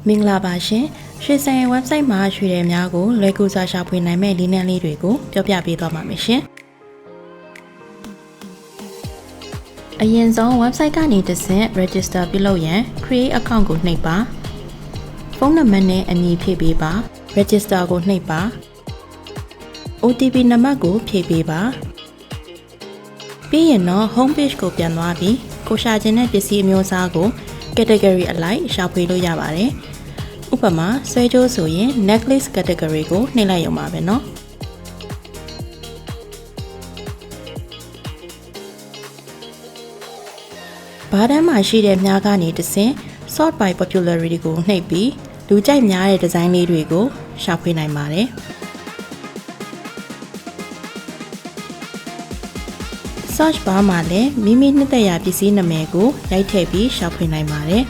မင်္ဂလာပါရှင်ရွှေဆိုင် website မှာရွှေတယ်များကိုလွယ်ကူစွာရှာဖွေနိုင်မဲ့နည်းလမ်းလေးတွေကိုပြောပြပေးသွားပါမယ်ရှင်အရင်ဆုံး website ကနေတဆင့် register ပြုလုပ်ရန် create account ကိုနှိပ်ပါဖုန်းနံပါတ်နဲ့အမည်ဖြည့်ပေးပါ register ကိုနှိပ်ပါ OTP နံပါတ်ကိုဖြည့်ပေးပါပြီးရင်တော့ home page ကိုပြန်သွားပြီးကိုရှာခြင်းတဲ့ပစ္စည်းအမျိုးအစားကို category အလိုက်ရှာဖွေလို့ရပါတယ်ဥပမာဆွဲကြိုးဆိုရင် necklace category ကိုနှိပ်လိုက်ရုံပါပဲเนาะဘားတန်းမှာရှိတဲ့မြားကနေတဆင့် sort by popularity ကိုနှိပ်ပြီးလူကြိုက်များတဲ့ဒီဇိုင်းလေးတွေကိုရှာဖွေနိုင်ပါတယ်search bar မှာလည်းမိမိနှစ်သက်ရာပစ္စည်းနာမည်ကိုရိုက်ထည့်ပြီးရှာဖွေနိုင်ပါတယ်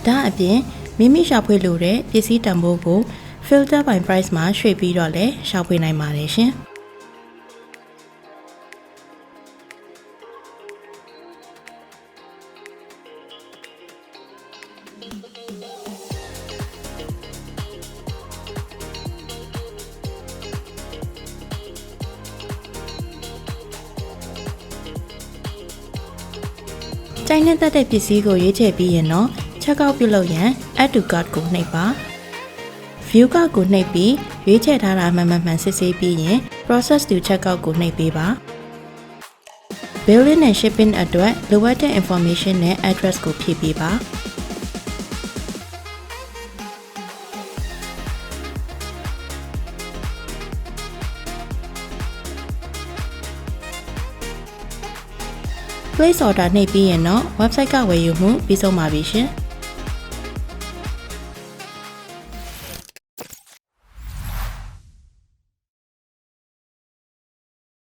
ဒါအပြင်မိမိရှာဖွေလိုတဲ့ပစ္စည်းတန်ဖိုးကို filter by price မှာရွှေ့ပြီးတော့လည်းရှာဖွေနိုင်ပါတယ်ရှင်ကြိုက်နှစ်သက်တဲ့ပစ္စည်းကိုရွေးချယ်ပြီးရင်တော့ check out ပြုလုပ်ရန် add to cart ကိုနှိပ်ပါ view cart ကိုနှိပ်ပြီးရွေးချယ်ထားတာမှန်စစ်ဆေးပြီးရင် process to check out ကိုနှိပ်ပေးပါ billing and shipping အတွက်လိုအပ်တဲ့ information နဲ့ address ကိုဖြည့်ပေးပါ place order နှိပ်ပြီးရင်တော့ website ကဝယ်ယူမှုပြီးဆုံးပါပြီရှင်